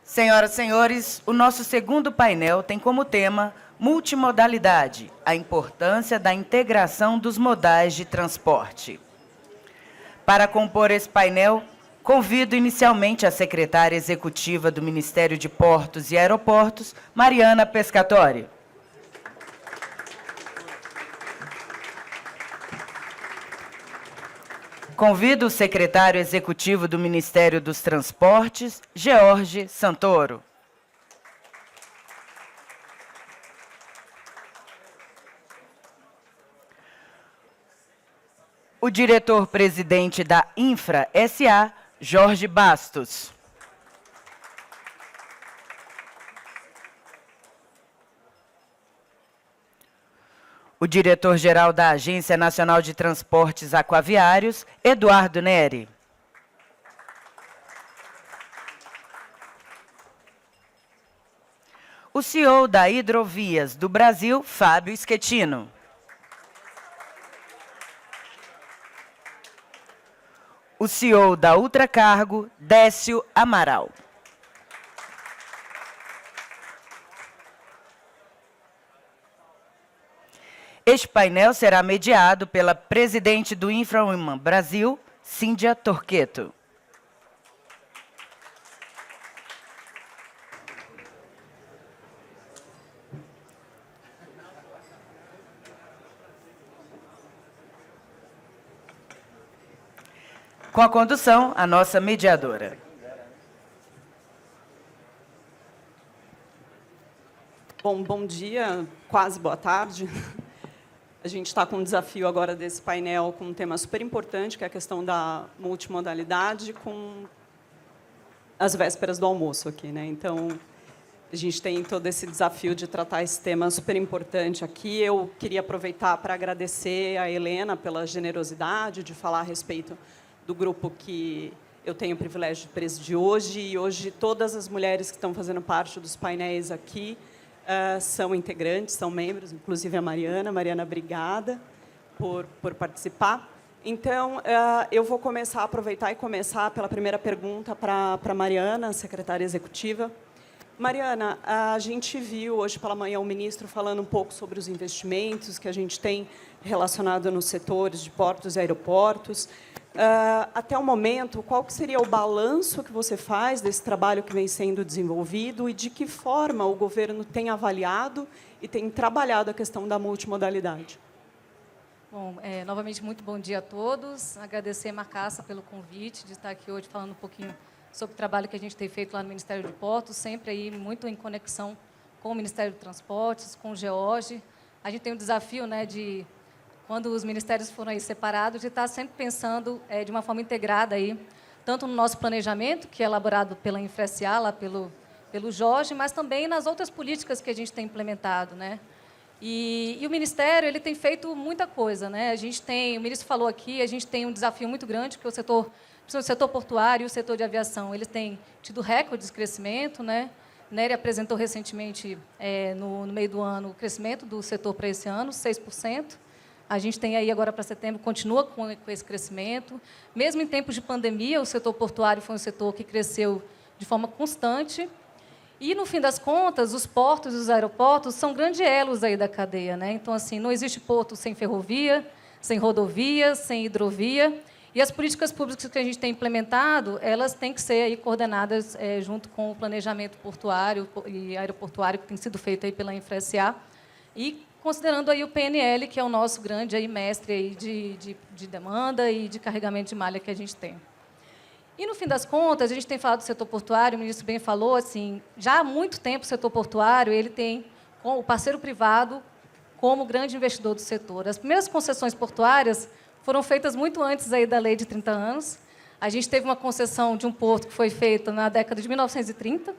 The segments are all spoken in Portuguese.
Senhoras e senhores, o nosso segundo painel tem como tema multimodalidade, a importância da integração dos modais de transporte. Para compor esse painel, convido inicialmente a secretária executiva do Ministério de Portos e Aeroportos, Mariana Pescatori. Convido o secretário executivo do Ministério dos Transportes, George Santoro. O diretor-presidente da Infra S.A., Jorge Bastos. O diretor-geral da Agência Nacional de Transportes Aquaviários, Eduardo Neri. O CEO da Hidrovias do Brasil, Fábio Schettino. O CEO da Ultracargo, Décio Amaral. Este painel será mediado pela presidente do InfraWomen Brasil, Cíndia Torqueto. Com a condução, a nossa mediadora. Bom dia, quase boa tarde. A gente está com um desafio agora desse painel com um tema super importante, que é a questão da multimodalidade, com as vésperas do almoço aqui, né? Então, a gente tem todo esse desafio de tratar esse tema super importante aqui. Eu queria aproveitar para agradecer a Helena pela generosidade de falar a respeito do grupo que eu tenho o privilégio de presidir hoje. E hoje todas as mulheres que estão fazendo parte dos painéis aqui são integrantes, são membros, inclusive a Mariana. Mariana, obrigada por participar. Então, eu vou aproveitar e começar pela primeira pergunta para a Mariana, secretária executiva. Mariana, a gente viu hoje pela manhã o ministro falando um pouco sobre os investimentos que a gente tem relacionado nos setores de portos e aeroportos. Até o momento, qual que seria o balanço que você faz desse trabalho que vem sendo desenvolvido e de que forma o governo tem avaliado e tem trabalhado a questão da multimodalidade? Bom, novamente, muito bom dia a todos. Agradecer a Marcaça pelo convite de estar aqui hoje falando um pouquinho sobre o trabalho que a gente tem feito lá no Ministério de Portos, sempre aí muito em conexão com o Ministério de Transportes, com o George. A gente tem um desafio, né, de, quando os ministérios foram aí separados, de estar sempre pensando de uma forma integrada, aí, tanto no nosso planejamento, que é elaborado pela Infra-SA, lá pelo Jorge, mas também nas outras políticas que a gente tem implementado, né? E o Ministério ele tem feito muita coisa, né? O ministro falou aqui, a gente tem um desafio muito grande, porque o setor portuário e o setor de aviação, eles têm tido recordes de crescimento, né? Nery apresentou recentemente, no meio do ano, o crescimento do setor para esse ano, 6%. A gente tem aí agora para setembro, continua com esse crescimento. Mesmo em tempos de pandemia, o setor portuário foi um setor que cresceu de forma constante. E, no fim das contas, os portos e os aeroportos são grandes elos aí da cadeia, né? Então, assim, não existe porto sem ferrovia, sem rodovia, sem hidrovia. E as políticas públicas que a gente tem implementado, elas têm que ser aí coordenadas junto com o planejamento portuário e aeroportuário que tem sido feito aí pela Infra-SA e considerando aí o PNL, que é o nosso grande aí mestre aí de demanda e de carregamento de malha que a gente tem. E, no fim das contas, a gente tem falado do setor portuário, o ministro bem falou, assim, já há muito tempo o setor portuário ele tem o parceiro privado como grande investidor do setor. As primeiras concessões portuárias foram feitas muito antes aí da lei de 30 anos. A gente teve uma concessão de um porto que foi feita na década de 1930,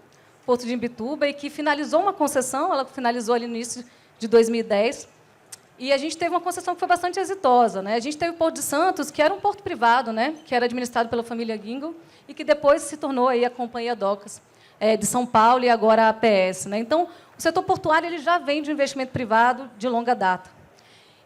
Porto de Imbituba, e que finalizou uma concessão, ela finalizou ali no início de 2010, e a gente teve uma concessão que foi bastante exitosa, né? A gente teve o Porto de Santos, que era um porto privado, né? Que era administrado pela família Gingle, e que depois se tornou aí a Companhia Docas de São Paulo e agora a APS, né? Então, o setor portuário ele já vem de um investimento privado de longa data.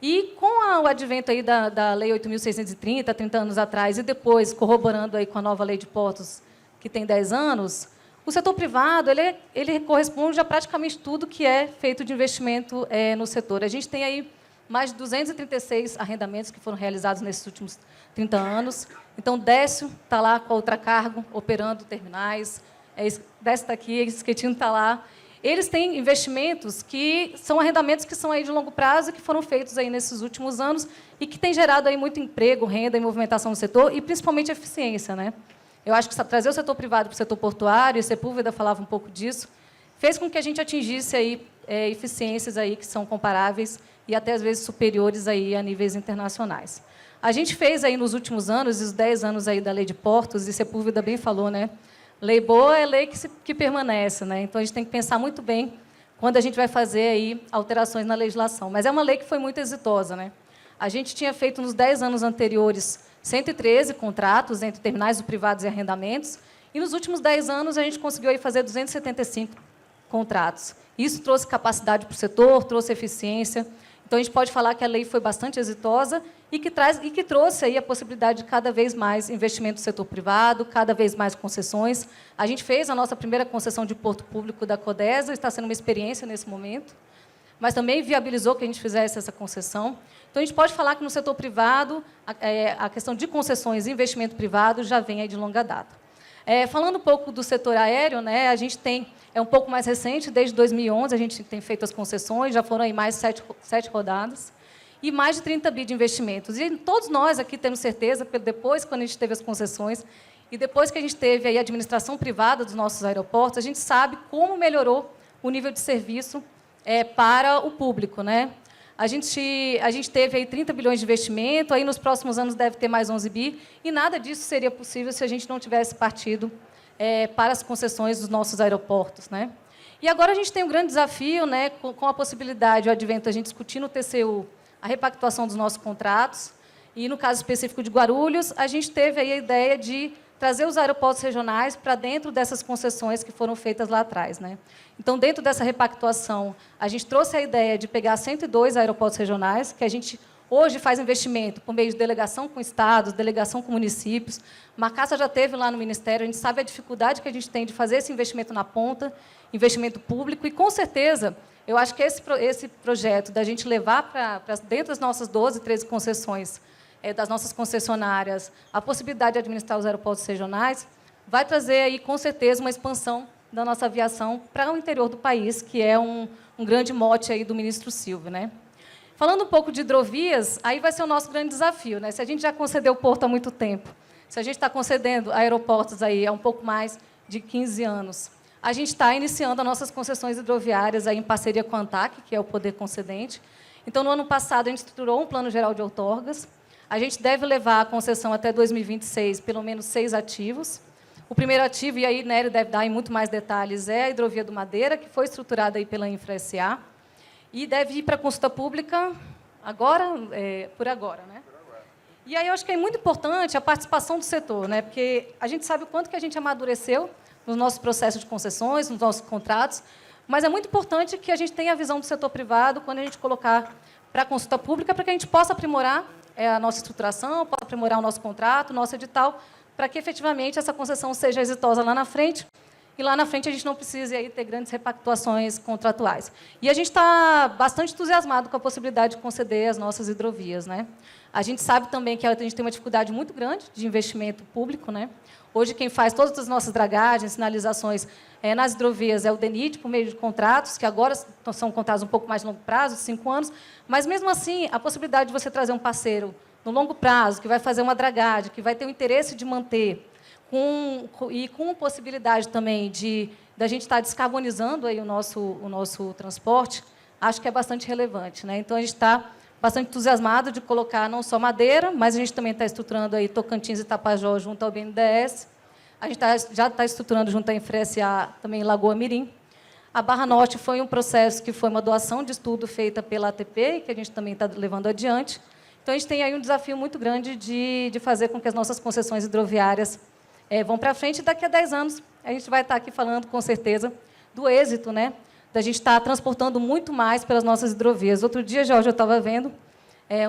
E, com o advento aí da Lei 8.630, 30 anos atrás, e depois corroborando aí com a nova Lei de Portos, que tem 10 anos, O setor privado, ele corresponde a praticamente tudo que é feito de investimento no setor. A gente tem aí mais de 236 arrendamentos que foram realizados nesses últimos 30 anos. Então, Décio está lá com a Ultracargo, operando terminais. Décio está aqui, Esquetino está lá. Eles têm investimentos que são arrendamentos que são aí de longo prazo, que foram feitos aí nesses últimos anos e que têm gerado aí muito emprego, renda e movimentação no setor, e principalmente eficiência, né? Eu acho que trazer o setor privado para o setor portuário, e Sepúlveda falava um pouco disso, fez com que a gente atingisse aí, eficiências aí que são comparáveis e até, às vezes, superiores aí a níveis internacionais. A gente fez aí nos últimos anos, os 10 anos aí da Lei de Portos, e Sepúlveda bem falou, né? Lei boa é lei que permanece, né? Então, a gente tem que pensar muito bem quando a gente vai fazer aí alterações na legislação. Mas é uma lei que foi muito exitosa, né? A gente tinha feito, nos 10 anos anteriores, 113 contratos entre terminais privados e arrendamentos, e nos últimos 10 anos a gente conseguiu aí fazer 275 contratos. Isso trouxe capacidade para o setor, trouxe eficiência. Então, a gente pode falar que a lei foi bastante exitosa e que trouxe aí a possibilidade de cada vez mais investimento do setor privado, cada vez mais concessões. A gente fez a nossa primeira concessão de porto público da Codesa, está sendo uma experiência nesse momento, mas também viabilizou que a gente fizesse essa concessão. Então, a gente pode falar que no setor privado, a questão de concessões e investimento privado já vem aí de longa data. Falando um pouco do setor aéreo, né, a gente tem, um pouco mais recente, desde 2011, a gente tem feito as concessões, já foram aí mais 7 rodadas, e mais de 30 bi de investimentos. E todos nós aqui temos certeza, depois, quando a gente teve as concessões, e depois que a gente teve aí a administração privada dos nossos aeroportos, a gente sabe como melhorou o nível de serviço para o público, né? A gente teve aí 30 bilhões de investimento, aí nos próximos anos deve ter mais 11 bi, e nada disso seria possível se a gente não tivesse partido para as concessões dos nossos aeroportos, né? E agora a gente tem um grande desafio, né, com a possibilidade, o advento, a gente discutir no TCU a repactuação dos nossos contratos, e no caso específico de Guarulhos, a gente teve aí a ideia de trazer os aeroportos regionais para dentro dessas concessões que foram feitas lá atrás, né? Então, dentro dessa repactuação, a gente trouxe a ideia de pegar 102 aeroportos regionais, que a gente hoje faz investimento por meio de delegação com estados, delegação com municípios. Marcaça já teve lá no Ministério, a gente sabe a dificuldade que a gente tem de fazer esse investimento na ponta, investimento público, e, com certeza, eu acho que esse projeto da gente levar para dentro das nossas 12, 13 concessões, das nossas concessionárias, a possibilidade de administrar os aeroportos regionais, vai trazer, aí, com certeza, uma expansão da nossa aviação para o interior do país, que é um grande mote aí do ministro Silvio, né? Falando um pouco de hidrovias, aí vai ser o nosso grande desafio, né? Se a gente já concedeu o porto há muito tempo, se a gente está concedendo aeroportos aí há um pouco mais de 15 anos, a gente está iniciando as nossas concessões hidroviárias aí em parceria com a ANTAC, que é o poder concedente. Então, no ano passado, a gente estruturou um plano geral de outorgas. A gente deve levar a concessão até 2026, pelo menos 6 ativos. O primeiro ativo, e aí Nery deve dar em muito mais detalhes, é a Hidrovia do Madeira, que foi estruturada aí pela Infra SA, e deve ir para a consulta pública agora, por agora, né? E aí eu acho que é muito importante a participação do setor, né? Porque a gente sabe o quanto que a gente amadureceu nos nossos processos de concessões, nos nossos contratos, mas é muito importante que a gente tenha a visão do setor privado quando a gente colocar para a consulta pública, para que a gente possa aprimorar a nossa estruturação, possa aprimorar o nosso contrato, o nosso edital, para que, efetivamente, essa concessão seja exitosa lá na frente, e lá na frente a gente não precise aí ter grandes repactuações contratuais. E a gente está bastante entusiasmado com a possibilidade de conceder as nossas hidrovias, né? A gente sabe também que a gente tem uma dificuldade muito grande de investimento público, né? Hoje, quem faz todas as nossas dragagens, sinalizações nas hidrovias é o DENIT, por meio de contratos, que agora são contratos um pouco mais de longo prazo, de 5 anos, mas, mesmo assim, a possibilidade de você trazer um parceiro no longo prazo, que vai fazer uma dragagem, que vai ter o interesse de manter, com possibilidade também da gente estar descarbonizando aí o nosso transporte, acho que é bastante relevante, né? Então, a gente está bastante entusiasmado de colocar não só Madeira, mas a gente também está estruturando aí Tocantins e Tapajós junto ao BNDES. A gente já está estruturando junto à Infra SA também em Lagoa Mirim. A Barra Norte foi um processo que foi uma doação de estudo feita pela ATP, que a gente também está levando adiante. Então, a gente tem aí um desafio muito grande de fazer com que as nossas concessões hidroviárias vão para frente, e daqui a 10 anos a gente vai estar aqui falando, com certeza, do êxito, né, da gente estar transportando muito mais pelas nossas hidrovias. Outro dia, Jorge, eu estava vendo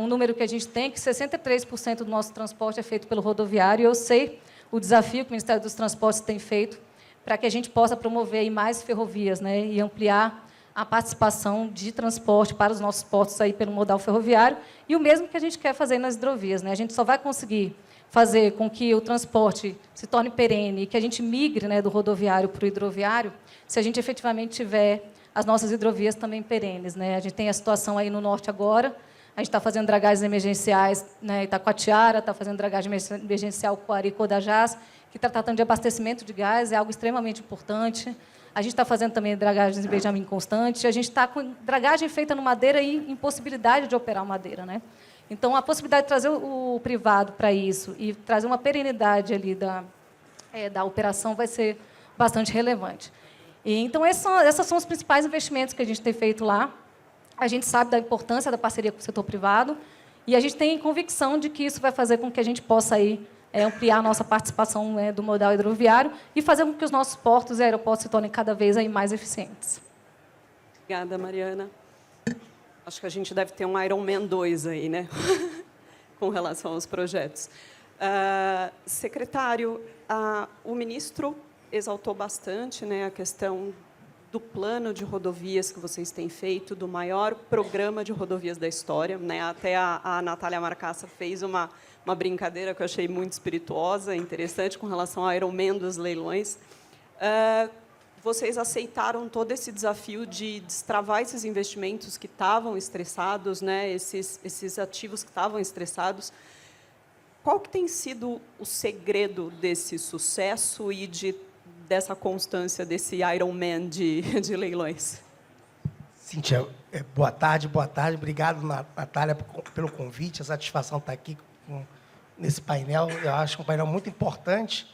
um número que a gente tem, que 63% do nosso transporte é feito pelo rodoviário, e eu sei o desafio que o Ministério dos Transportes tem feito para que a gente possa promover aí mais ferrovias, né, e ampliar a participação de transporte para os nossos portos aí pelo modal ferroviário, e o mesmo que a gente quer fazer nas hidrovias, né? A gente só vai conseguir fazer com que o transporte se torne perene e que a gente migre, né, do rodoviário para o hidroviário, se a gente efetivamente tiver as nossas hidrovias também perenes, né? A gente tem a situação aí no norte agora, a gente está fazendo dragagens emergenciais, né, Itacoatiara, está fazendo dragagem emergencial Coari e Codajás, que está tratando de abastecimento de gás, é algo extremamente importante. A gente está fazendo também dragagens em Benjamin Constante, a gente está com dragagem feita no Madeira e impossibilidade de operar Madeira, né? Então, a possibilidade de trazer o privado para isso e trazer uma perenidade ali da operação vai ser bastante relevante. E, então, esses são os principais investimentos que a gente tem feito lá. A gente sabe da importância da parceria com o setor privado e a gente tem convicção de que isso vai fazer com que a gente possa aí, ampliar a nossa participação do modal hidroviário e fazer com que os nossos portos e aeroportos se tornem cada vez aí mais eficientes. Obrigada, Mariana. Acho que a gente deve ter um Ironman 2 aí, né? Com relação aos projetos. Secretário, o ministro exaltou bastante, né, a questão do plano de rodovias que vocês têm feito, do maior programa de rodovias da história, né? Até a Natália Marcassa fez uma brincadeira que eu achei muito espirituosa, interessante, com relação ao Ironman dos leilões. Vocês aceitaram todo esse desafio de destravar esses investimentos que estavam estressados, né? Esses ativos que estavam estressados. Qual que tem sido o segredo desse sucesso e dessa constância desse Ironman de leilões? Cíntia, boa tarde. Obrigado, Natália, pelo convite. A satisfação estar aqui nesse painel. Eu acho que é um painel muito importante.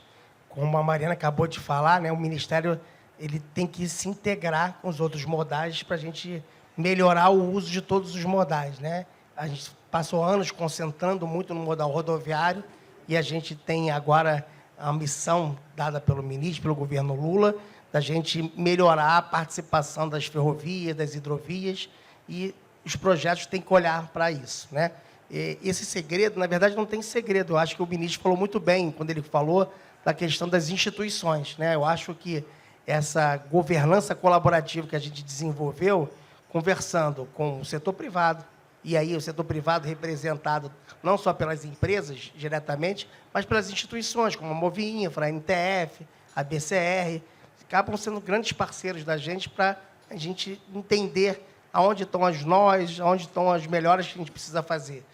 Como a Mariana acabou de falar, né, o Ministério ele tem que se integrar com os outros modais para a gente melhorar o uso de todos os modais, né? A gente passou anos concentrando muito no modal rodoviário e a gente tem agora a missão dada pelo ministro, pelo governo Lula, da gente melhorar a participação das ferrovias, das hidrovias, e os projetos têm que olhar para isso, né? E esse segredo, na verdade, não tem segredo. Eu acho que o ministro falou muito bem quando ele falou da questão das instituições, né? Eu acho que essa governança colaborativa que a gente desenvolveu, conversando com o setor privado, e aí o setor privado representado não só pelas empresas diretamente, mas pelas instituições, como a Movinfra, a NTF, a BCR, acabam sendo grandes parceiros da gente para a gente entender aonde estão as nós, aonde estão as melhoras que a gente precisa fazer.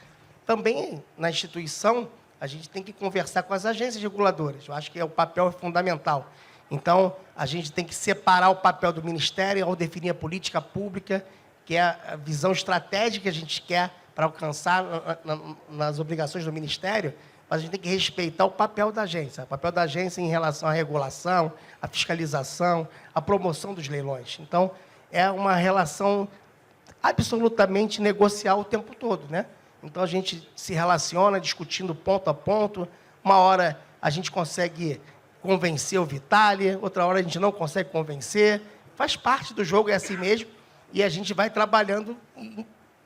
Também, na instituição, a gente tem que conversar com as agências reguladoras. Eu acho que o papel é fundamental. Então, a gente tem que separar o papel do Ministério ao definir a política pública, que é a visão estratégica que a gente quer para alcançar nas obrigações do Ministério, mas a gente tem que respeitar o papel da agência. O papel da agência em relação à regulação, à fiscalização, à promoção dos leilões. Então, é uma relação absolutamente negocial o tempo todo, né? Então, a gente se relaciona discutindo ponto a ponto. Uma hora a gente consegue convencer o Vitaly, outra hora a gente não consegue convencer. Faz parte do jogo, é assim mesmo. E a gente vai trabalhando,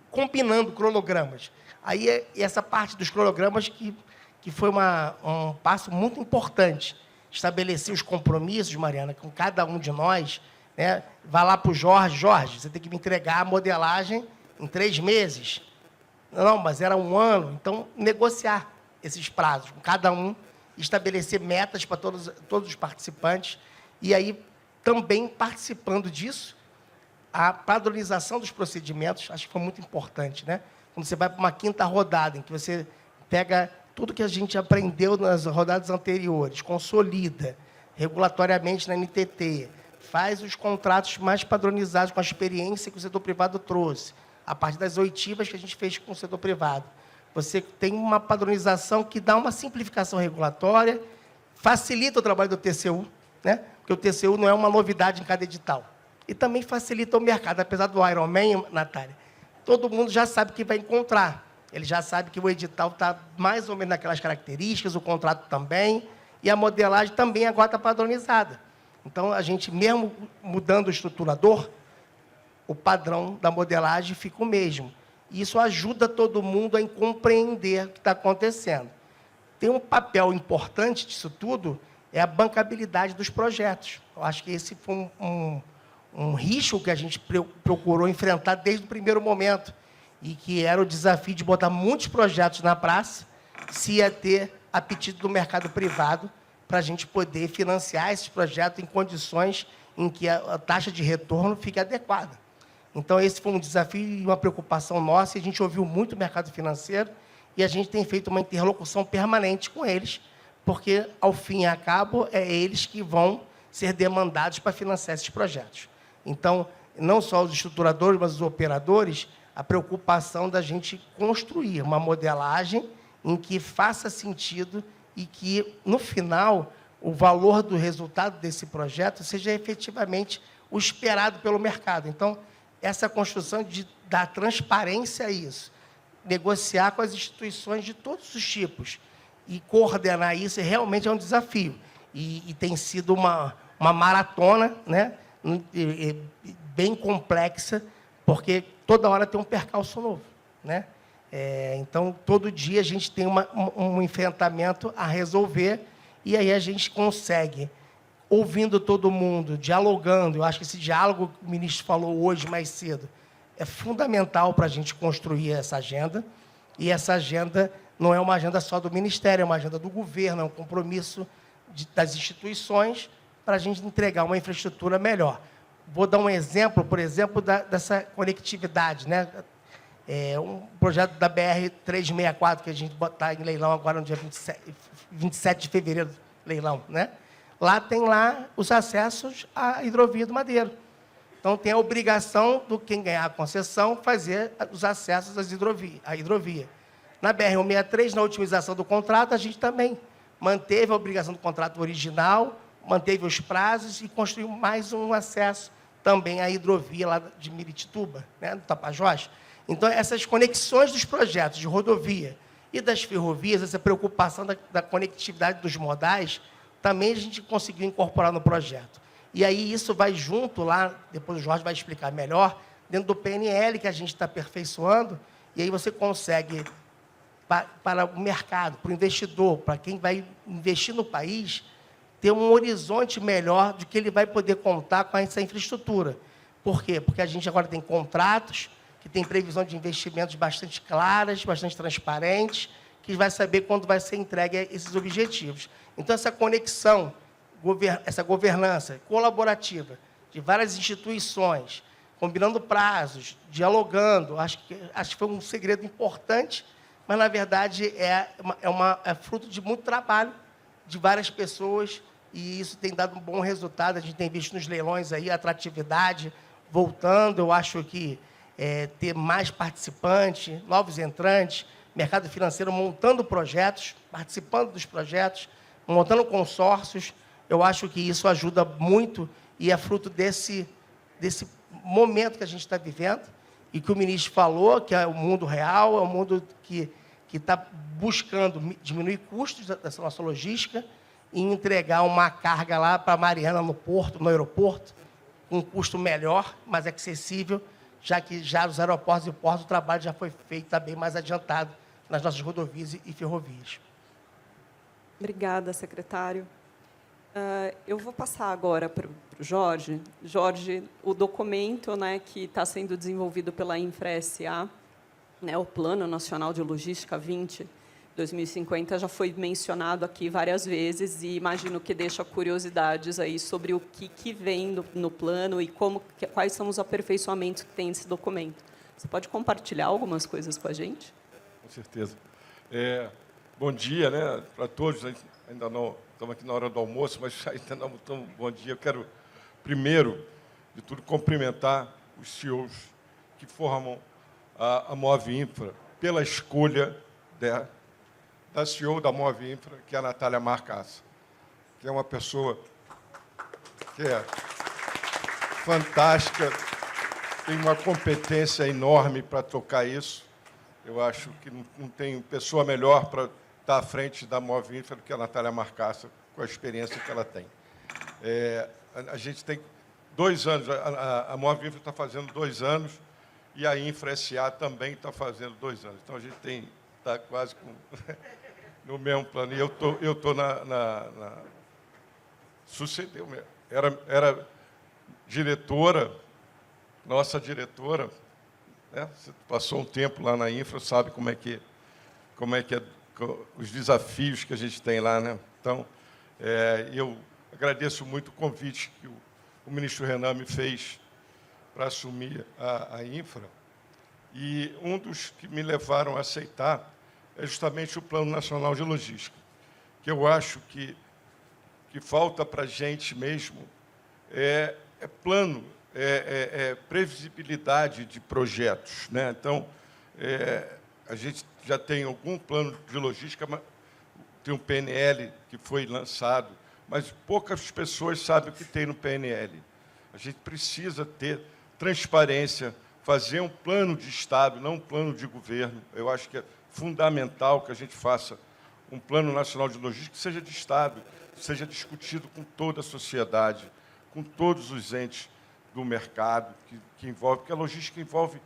combinando cronogramas. Aí, essa parte dos cronogramas que foi um passo muito importante. Estabelecer os compromissos, Mariana, com cada um de nós, né? Vai lá para o Jorge. Jorge, você tem que me entregar a modelagem em 3 meses. Não, mas era 1 ano. Então, negociar esses prazos com cada um, estabelecer metas para todos os participantes. E aí, também participando disso, a padronização dos procedimentos, acho que foi muito importante, né? Quando você vai para uma 5ª rodada, em que você pega tudo que a gente aprendeu nas rodadas anteriores, consolida regulatoriamente na NTT, faz os contratos mais padronizados com a experiência que o setor privado trouxe, a partir das oitivas que a gente fez com o setor privado. Você tem uma padronização que dá uma simplificação regulatória, facilita o trabalho do TCU, né? Porque o TCU não é uma novidade em cada edital. E também facilita o mercado, apesar do Ironman, Natália. Todo mundo já sabe o que vai encontrar. Ele já sabe que o edital está mais ou menos naquelas características, o contrato também, e a modelagem também agora está padronizada. Então, a gente, mesmo mudando o estruturador, o padrão da modelagem fica o mesmo. E isso ajuda todo mundo a compreender o que está acontecendo. Tem um papel importante disso tudo, é a bancabilidade dos projetos. Eu acho que esse foi um risco que a gente procurou enfrentar desde o primeiro momento, e que era o desafio de botar muitos projetos na praça, se ia ter apetite do mercado privado para a gente poder financiar esses projetos em condições em que a taxa de retorno fique adequada. Então, esse foi um desafio e uma preocupação nossa, e a gente ouviu muito o mercado financeiro, e a gente tem feito uma interlocução permanente com eles, porque, ao fim e ao cabo, é eles que vão ser demandados para financiar esses projetos. Então, não só os estruturadores, mas os operadores, a preocupação da gente construir uma modelagem em que faça sentido e que, no final, o valor do resultado desse projeto seja efetivamente o esperado pelo mercado. Então, essa construção de dar transparência a isso, negociar com as instituições de todos os tipos e coordenar isso realmente é um desafio. E tem sido uma maratona, né, bem complexa, porque toda hora tem um percalço novo, né? Então, todo dia a gente tem um enfrentamento a resolver, e aí a gente consegue, ouvindo todo mundo, dialogando. Eu acho que esse diálogo que o ministro falou hoje mais cedo é fundamental para a gente construir essa agenda, e essa agenda não é uma agenda só do Ministério, é uma agenda do governo, é um compromisso das instituições para a gente entregar uma infraestrutura melhor. Vou dar um exemplo, por exemplo, dessa conectividade, né? Um projeto da BR-364, que a gente botar em leilão agora no dia 27 de fevereiro, leilão, né? Lá tem os acessos à hidrovia do Madeiro. Então, tem a obrigação do quem ganhar a concessão fazer os acessos à hidrovia. Na BR-163, na otimização do contrato, a gente também manteve a obrigação do contrato original, manteve os prazos e construiu mais um acesso também à hidrovia lá de Miritituba, né, do Tapajós. Então, essas conexões dos projetos de rodovia e das ferrovias, essa preocupação da conectividade dos modais, também a gente conseguiu incorporar no projeto. E aí isso vai junto lá, depois o Jorge vai explicar melhor, dentro do PNL que a gente está aperfeiçoando, e aí você consegue, para o mercado, para o investidor, para quem vai investir no país, ter um horizonte melhor de que ele vai poder contar com essa infraestrutura. Por quê? Porque a gente agora tem contratos que tem previsão de investimentos bastante claras, bastante transparentes, que vai saber quando vai ser entregue esses objetivos. Então, essa conexão, essa governança colaborativa de várias instituições, combinando prazos, dialogando, acho que foi um segredo importante, mas, na verdade, é fruto de muito trabalho de várias pessoas, e isso tem dado um bom resultado. A gente tem visto nos leilões aí a atratividade voltando. Eu acho que ter mais participantes, novos entrantes, mercado financeiro montando projetos, participando dos projetos, montando consórcios, eu acho que isso ajuda muito e é fruto desse momento que a gente está vivendo e que o ministro falou, que é o mundo real, é um mundo que está buscando diminuir custos dessa nossa logística e entregar uma carga lá para a Mariana, no porto, no aeroporto, com um custo melhor, mais acessível, já que já os aeroportos e portos, o trabalho já foi feito, está bem mais adiantado nas nossas rodovias e ferrovias. Obrigada, secretário. Eu vou passar agora para o Jorge. Jorge, o documento, né, que está sendo desenvolvido pela InfraSA, né, o Plano Nacional de Logística 2050, já foi mencionado aqui várias vezes e imagino que deixa curiosidades aí sobre o que vem no plano e quais são os aperfeiçoamentos que tem esse documento. Você pode compartilhar algumas coisas com a gente? Com certeza. Bom dia, né, para todos. Ainda não estamos aqui na hora do almoço, mas ainda não estamos. Bom dia. Eu quero, primeiro de tudo, cumprimentar os CEOs que formam a Move Infra pela escolha da CEO da Move Infra, que é a Natália Marcassa, que é uma pessoa que é fantástica, tem uma competência enorme para tocar isso. Eu acho que não tem pessoa melhor para estar à frente da Move Infra do que a Natália Marcassa, com a experiência que ela tem. A gente tem 2 anos, a Move Infra está fazendo 2 anos, e a InfraSA também está fazendo 2 anos. Então, a gente está quase no mesmo plano. E eu estou sucedeu mesmo. Era diretora, nossa diretora, né? Você passou um tempo lá na Infra, sabe como é que os desafios que a gente tem lá, né? Então, eu agradeço muito o convite que o ministro Renan me fez para assumir a Infra, e um dos que me levaram a aceitar é justamente o Plano Nacional de Logística, que eu acho que falta para a gente mesmo plano, previsibilidade de projetos, né? Então, a gente já tem algum plano de logística, tem um PNL que foi lançado, mas poucas pessoas sabem o que tem no PNL. A gente precisa ter transparência, fazer um plano de Estado, não um plano de governo. Eu acho que é fundamental que a gente faça um plano nacional de logística que seja de Estado, que seja discutido com toda a sociedade, com todos os entes do mercado que envolve, porque a logística envolve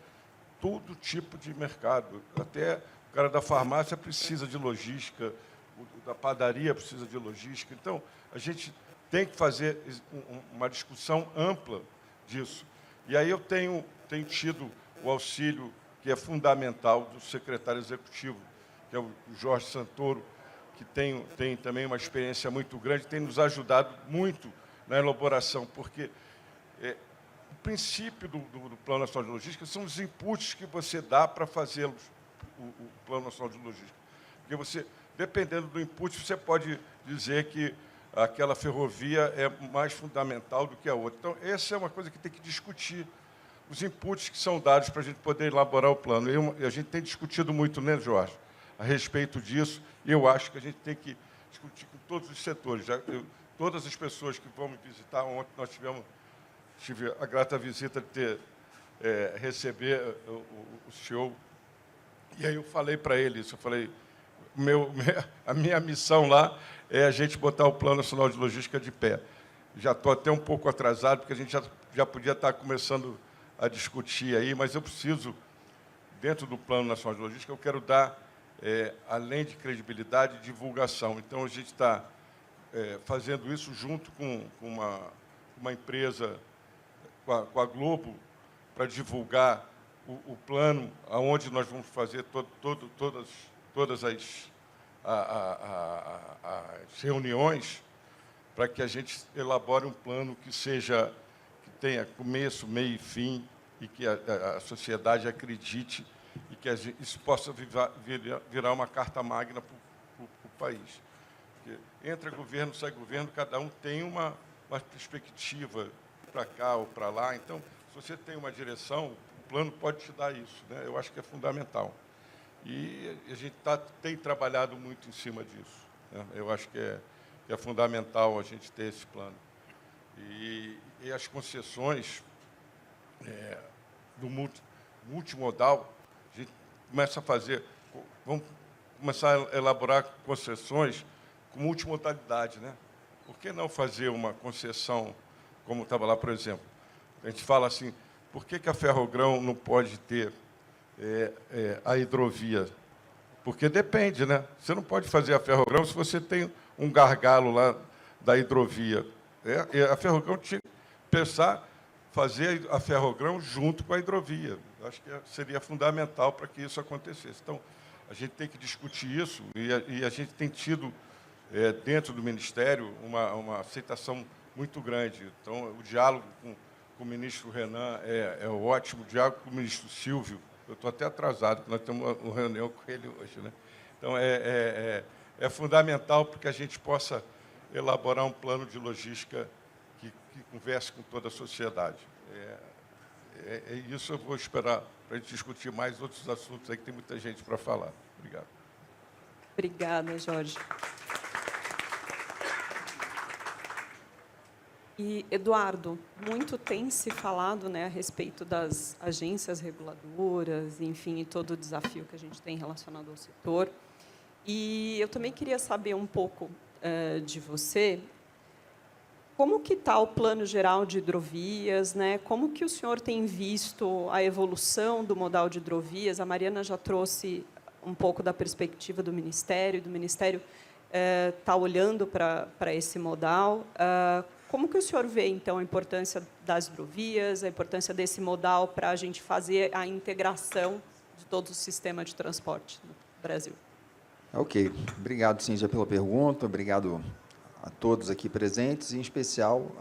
todo tipo de mercado. Até o cara da farmácia precisa de logística, o da padaria precisa de logística. Então, a gente tem que fazer uma discussão ampla disso. E aí eu tenho tido o auxílio, que é fundamental, do secretário executivo, que é o Jorge Santoro, que tem também uma experiência muito grande, tem nos ajudado muito na elaboração, porque o princípio do Plano Nacional de Logística são os inputs que você dá para fazer o Plano Nacional de Logística. Porque você, dependendo do input, você pode dizer que aquela ferrovia é mais fundamental do que a outra. Então, essa é uma coisa que tem que discutir, os inputs que são dados para a gente poder elaborar o plano. E a gente tem discutido muito, né, Jorge, a respeito disso, e eu acho que a gente tem que discutir com todos os setores. Todas as pessoas que vão me visitar, ontem nós tive a grata visita de receber o senhor, e aí eu falei para ele isso, eu falei, a minha missão lá é a gente botar o Plano Nacional de Logística de pé. Já estou até um pouco atrasado, porque a gente já podia estar começando a discutir aí, mas eu preciso, dentro do Plano Nacional de Logística, eu quero dar, além de credibilidade, divulgação. Então, a gente está fazendo isso junto com uma empresa, com a Globo, para divulgar o plano, aonde nós vamos fazer todas as reuniões, para que a gente elabore um plano que tenha começo, meio e fim, e que a sociedade acredite, e que isso possa virar uma carta magna para o país. Porque entra governo, sai governo, cada um tem uma perspectiva para cá ou para lá. Então, se você tem uma direção, o plano pode te dar isso, né? Eu acho que é fundamental. E a gente tem trabalhado muito em cima disso, né? Eu acho que é fundamental a gente ter esse plano. E as concessões do multimodal, a gente vamos começar a elaborar concessões com multimodalidade, né? Por que não fazer uma concessão, como estava lá, por exemplo? A gente fala assim, por que a Ferrogrão não pode ter a hidrovia? Porque depende, né? Você não pode fazer a Ferrogrão se você tem um gargalo lá da hidrovia. A Ferrogrão tinha que pensar fazer a Ferrogrão junto com a hidrovia. Acho que seria fundamental para que isso acontecesse. Então, a gente tem que discutir isso, e a gente tem tido, dentro do Ministério, uma aceitação muito grande. Então, o diálogo com o ministro Renan é ótimo, o diálogo com o ministro Silvio. Eu estou até atrasado, porque nós temos uma reunião com ele hoje, né? Então, é fundamental para que a gente possa elaborar um plano de logística que converse com toda a sociedade. Isso eu vou esperar para a gente discutir mais outros assuntos aí, que tem muita gente para falar. Obrigado. Obrigada, Jorge. E, Eduardo, muito tem se falado, né, a respeito das agências reguladoras, enfim, e todo o desafio que a gente tem relacionado ao setor. E eu também queria saber um pouco de você, como que está o Plano Geral de Hidrovias, né? Como que o senhor tem visto a evolução do modal de hidrovias? A Mariana já trouxe um pouco da perspectiva do Ministério está olhando para esse modal. Como que o senhor vê, então, a importância das hidrovias, a importância desse modal para a gente fazer a integração de todo o sistema de transporte no Brasil? Ok. Obrigado, Cíntia, pela pergunta. Obrigado a todos aqui presentes, em especial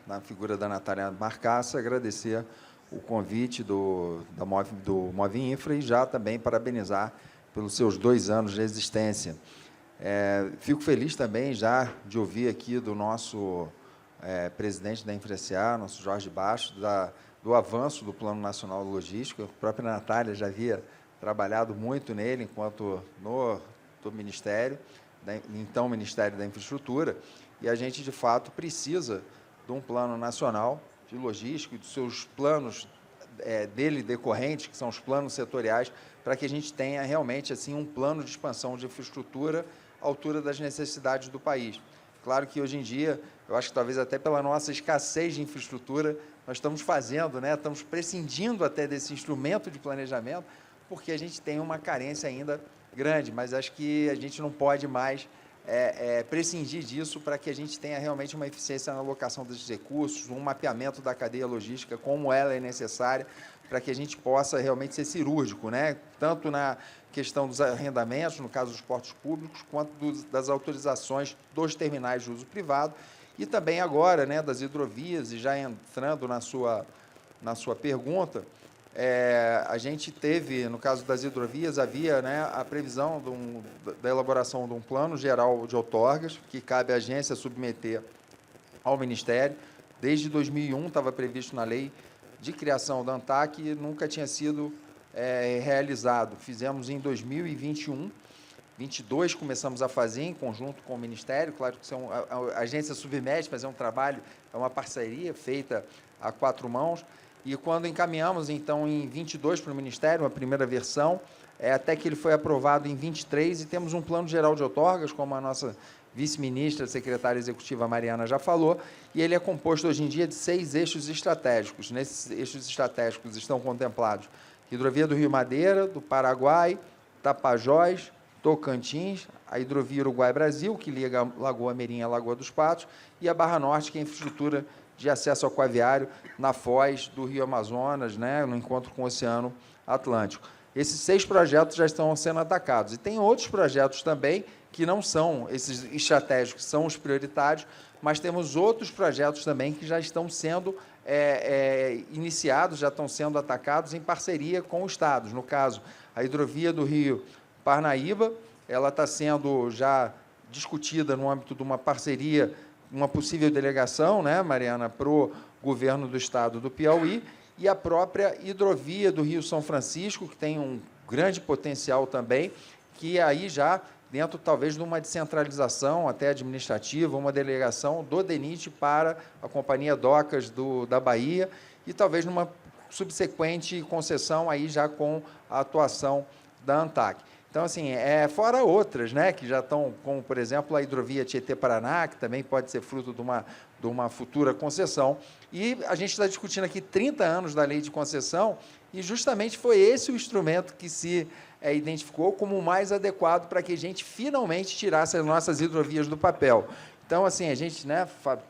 na figura da Natália Marcassa, agradecer o convite do Move Infra e já também parabenizar pelos seus 2 anos de existência. Fico feliz também já de ouvir aqui do nosso presidente da Infra-SA, nosso Jorge Bastos, do avanço do Plano Nacional Logístico. A própria Natália já havia trabalhado muito nele enquanto do Ministério, então Ministério da Infraestrutura, e a gente, de fato, precisa de um plano nacional de logística e dos seus planos dele decorrentes, que são os planos setoriais, para que a gente tenha realmente assim um plano de expansão de infraestrutura à altura das necessidades do país. Claro que, hoje em dia, eu acho que talvez até pela nossa escassez de infraestrutura, nós estamos fazendo, estamos prescindindo até desse instrumento de planejamento, porque a gente tem uma carência ainda grande, mas acho que a gente não pode mais prescindir disso para que a gente tenha realmente uma eficiência na alocação desses recursos, um mapeamento da cadeia logística, como ela é necessária, para que a gente possa realmente ser cirúrgico, tanto na questão dos arrendamentos, no caso dos portos públicos, quanto das autorizações dos terminais de uso privado, e também agora das hidrovias, e já entrando na sua pergunta, a gente teve, no caso das hidrovias, havia a previsão da elaboração de um plano geral de outorgas, que cabe à agência submeter ao Ministério. Desde 2001 estava previsto na lei de criação da ANTAQ e nunca tinha sido realizado. Fizemos em 2021, 22 começamos a fazer em conjunto com o Ministério. Claro que a agência submete, mas é um trabalho, é uma parceria feita a 4 mãos. E quando encaminhamos, então, em 22 para o Ministério, a primeira versão, até que ele foi aprovado em 23, e temos um plano geral de outorgas, como a nossa vice-ministra, secretária executiva Mariana já falou, e ele é composto, hoje em dia, de 6 eixos estratégicos. Nesses eixos estratégicos estão contemplados Hidrovia do Rio Madeira, do Paraguai, Tapajós, Tocantins, a Hidrovia Uruguai-Brasil, que liga Lagoa Mirim à Lagoa dos Patos, e a Barra Norte, que é a infraestrutura de acesso aquaviário na foz do Rio Amazonas, no encontro com o Oceano Atlântico. Esses 6 projetos já estão sendo atacados. E tem outros projetos também que não são esses estratégicos, são os prioritários, mas temos outros projetos também que já estão sendo iniciados, já estão sendo atacados em parceria com os estados. No caso, a hidrovia do Rio Parnaíba, ela está sendo já discutida no âmbito de uma parceria, uma possível delegação, Mariana, para o governo do estado do Piauí, e a própria hidrovia do Rio São Francisco, que tem um grande potencial também, que aí já, dentro talvez de uma descentralização até administrativa, uma delegação do DENIT para a Companhia Docas da Bahia, e talvez numa subsequente concessão aí já com a atuação da ANTAQ. Então, assim, fora outras, que já estão, como, por exemplo, a hidrovia Tietê-Paraná, que também pode ser fruto de uma futura concessão. E a gente está discutindo aqui 30 anos da lei de concessão, e justamente foi esse o instrumento que se identificou como o mais adequado para que a gente finalmente tirasse as nossas hidrovias do papel. Então, assim, a gente,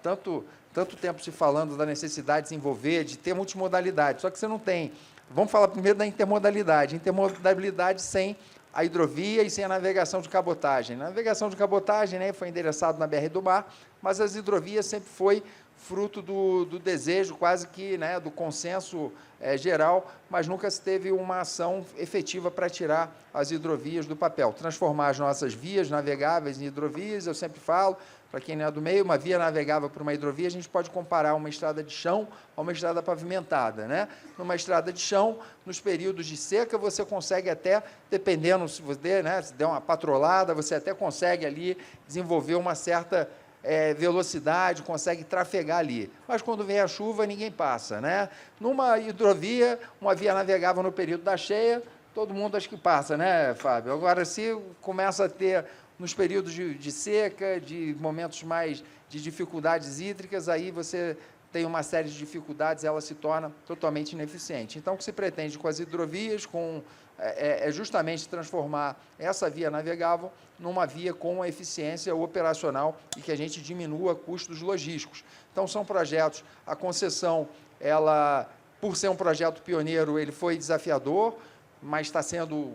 tanto tempo se falando da necessidade de se envolver, de ter multimodalidade, só que você não tem. Vamos falar primeiro da intermodalidade. Intermodalidade sem a hidrovia e sem a navegação de cabotagem. A navegação de cabotagem foi endereçado na BR do Mar, mas as hidrovias sempre foi fruto do desejo, quase que do consenso geral, mas nunca se teve uma ação efetiva para tirar as hidrovias do papel. Transformar as nossas vias navegáveis em hidrovias, eu sempre falo, para quem não é do meio, uma via navegável para uma hidrovia, a gente pode comparar uma estrada de chão a uma estrada pavimentada. Numa estrada de chão, nos períodos de seca, você consegue até, dependendo se você se der uma patrolada, você até consegue ali desenvolver uma certa velocidade, consegue trafegar ali. Mas quando vem a chuva, ninguém passa. Numa hidrovia, uma via navegável no período da cheia, todo mundo acho que passa, Fábio? Agora, se começa a ter nos períodos de seca, de momentos mais de dificuldades hídricas, aí você tem uma série de dificuldades, ela se torna totalmente ineficiente. Então, o que se pretende com as hidrovias é justamente transformar essa via navegável numa via com eficiência operacional e que a gente diminua custos logísticos. Então, são projetos, a concessão, ela, por ser um projeto pioneiro, ele foi desafiador, mas está sendo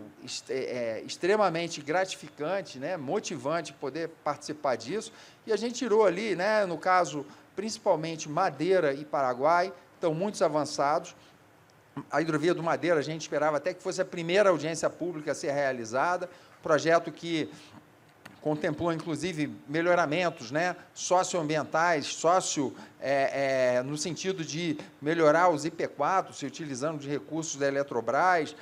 extremamente gratificante, né, motivante poder participar disso. E a gente tirou ali, né, no caso, principalmente Madeira e Paraguai, estão muito avançados. A hidrovia do Madeira, a gente esperava até que fosse a primeira audiência pública a ser realizada, projeto que contemplou, inclusive, melhoramentos, né, socioambientais, no sentido de melhorar os IP4, se utilizando de recursos da Eletrobras,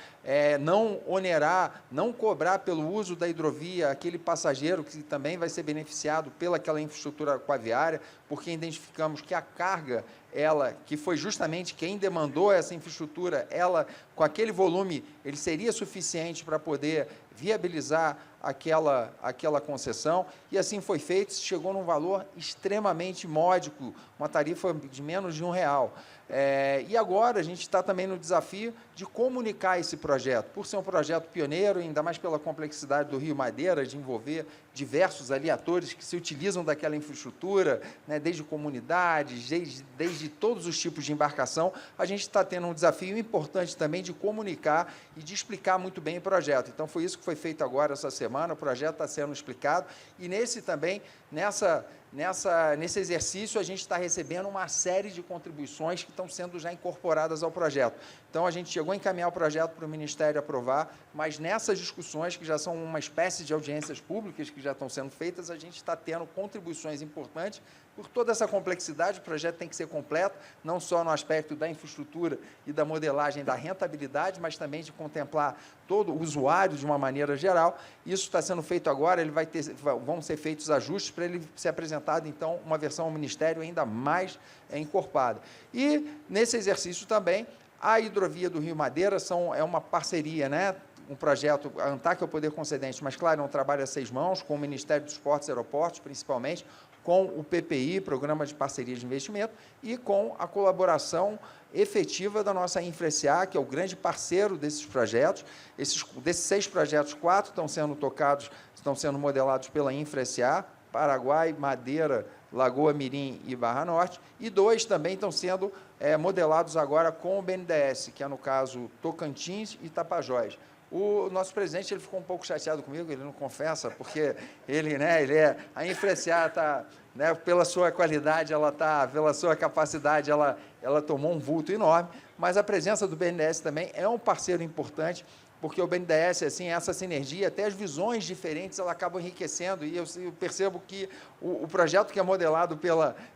não onerar, não cobrar pelo uso da hidrovia aquele passageiro que também vai ser beneficiado pelaquela infraestrutura aquaviária, porque identificamos que a carga, que foi justamente quem demandou essa infraestrutura, com aquele volume, ele seria suficiente para poder viabilizar aquela concessão, e assim foi feito, chegou num valor extremamente módico, uma tarifa de menos de R$1. E agora a gente está também no desafio de comunicar esse projeto, por ser um projeto pioneiro, ainda mais pela complexidade do Rio Madeira, de envolver diversos ali atores que se utilizam daquela infraestrutura, né, desde comunidades, desde todos os tipos de embarcação, a gente está tendo um desafio importante também de comunicar e de explicar muito bem o projeto. Então, foi isso que foi feito agora, essa semana, o projeto está sendo explicado, e nesse exercício, a gente está recebendo uma série de contribuições que estão sendo já incorporadas ao projeto. Então, a gente chegou a encaminhar o projeto para o Ministério aprovar, mas nessas discussões, que já são uma espécie de audiências públicas que já estão sendo feitas, a gente está tendo contribuições importantes. Por toda essa complexidade, o projeto tem que ser completo, não só no aspecto da infraestrutura e da modelagem da rentabilidade, mas também de contemplar todo o usuário de uma maneira geral. Isso está sendo feito agora, vão ser feitos ajustes para ele ser apresentado, então, uma versão ao Ministério ainda mais encorpada. E, nesse exercício também, a hidrovia do Rio Madeira é uma parceria, né? Um projeto, a ANTAC é o poder concedente, mas, claro, é um trabalho a 6 mãos, com o Ministério dos Portos e Aeroportos, principalmente, com o PPI, Programa de Parceria de Investimento, e com a colaboração efetiva da nossa InfraSA, que é o grande parceiro desses projetos. Desses 6 projetos, 4 estão sendo modelados pela InfraSA, Paraguai, Madeira, Lagoa Mirim e Barra Norte, e 2 também estão sendo modelados agora com o BNDES, que é, no caso, Tocantins e Tapajós. O nosso presidente, ele ficou um pouco chateado comigo, ele não confessa, porque a InfraSA está, né, pela sua qualidade, pela sua capacidade, ela tomou um vulto enorme, mas a presença do BNDES também é um parceiro importante, porque o BNDES, assim, essa sinergia, até as visões diferentes, ela acabam enriquecendo, e eu percebo que o projeto que é modelado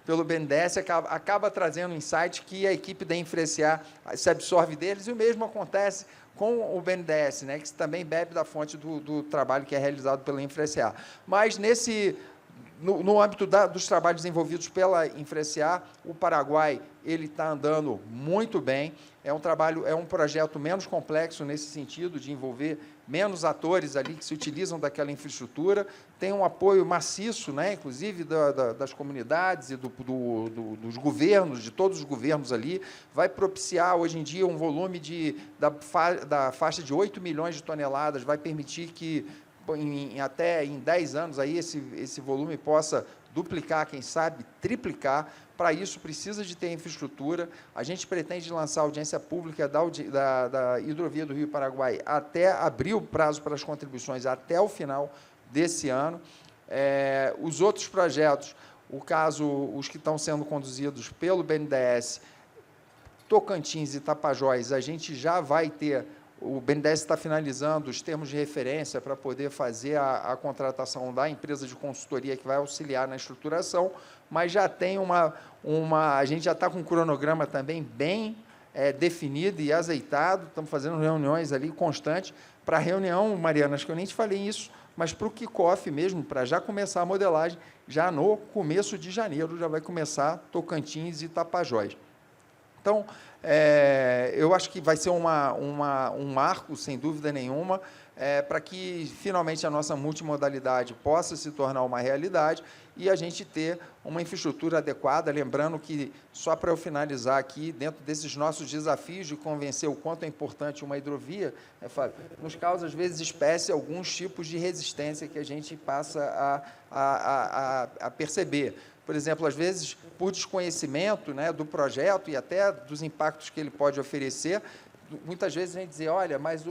pelo BNDES acaba trazendo insights que a equipe da InfraSA se absorve deles, e o mesmo acontece com o BNDES, né, que também bebe da fonte do trabalho que é realizado pela InfraSA. Mas, no âmbito dos trabalhos desenvolvidos pela InfraSA, o Paraguai ele está andando muito bem. É um projeto menos complexo nesse sentido, de envolver menos atores ali que se utilizam daquela infraestrutura. Tem um apoio maciço, né, inclusive das comunidades e dos governos, de todos os governos ali. Vai propiciar, hoje em dia, um volume da faixa de 8 milhões de toneladas, vai permitir que, até em 10 anos, aí, esse volume possa duplicar, quem sabe, triplicar. Para isso, precisa de ter infraestrutura. A gente pretende lançar a audiência pública da hidrovia do Rio Paraguai até abrir o prazo para as contribuições até o final desse ano. Os outros projetos, os que estão sendo conduzidos pelo BNDES, Tocantins e Tapajós, a gente já vai ter. O BNDES está finalizando os termos de referência para poder fazer a contratação da empresa de consultoria que vai auxiliar na estruturação, mas já tem a gente já está com um cronograma também bem definido e azeitado, estamos fazendo reuniões ali constantes. Para a reunião, Mariana, acho que eu nem te falei isso, mas para o kick-off mesmo, para já começar a modelagem, já no começo de janeiro já vai começar Tocantins e Tapajós. Então, eu acho que vai ser um marco, sem dúvida nenhuma. para que, finalmente, a nossa multimodalidade possa se tornar uma realidade e a gente ter uma infraestrutura adequada. Lembrando que, só para eu finalizar aqui, dentro desses nossos desafios de convencer o quanto é importante uma hidrovia, Fábio, nos causa, às vezes, espécie alguns tipos de resistência que a gente passa a perceber. Por exemplo, às vezes, por desconhecimento, né, do projeto e até dos impactos que ele pode oferecer, muitas vezes a gente diz, olha, mas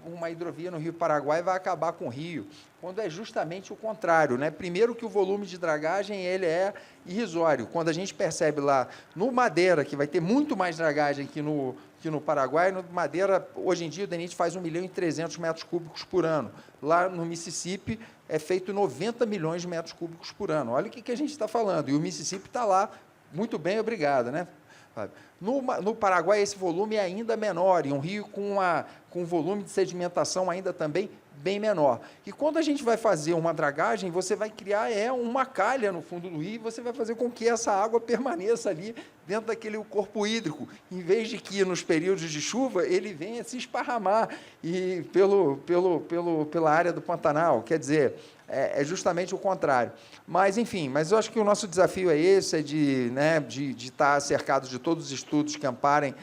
uma hidrovia no Rio Paraguai vai acabar com o rio, quando é justamente o contrário, né? Primeiro que o volume de dragagem ele é irrisório. Quando a gente percebe lá no Madeira, que vai ter muito mais dragagem que no Paraguai, no Madeira, hoje em dia, o DENIT faz 1.300.000 metros cúbicos por ano. Lá no Mississippi, é feito 90 milhões de metros cúbicos por ano. Olha o que a gente está falando. E o Mississippi está lá, muito bem, obrigado, né? No Paraguai, esse volume é ainda menor, e um rio com um volume de sedimentação ainda também bem menor. E quando a gente vai fazer uma dragagem, você vai criar uma calha no fundo do rio, e você vai fazer com que essa água permaneça ali dentro daquele corpo hídrico, em vez de que, nos períodos de chuva, ele venha se esparramar pela área do Pantanal. Quer dizer, é justamente o contrário. Mas, enfim, eu acho que o nosso desafio é esse, é de estar cercados de todos os estudos que amparem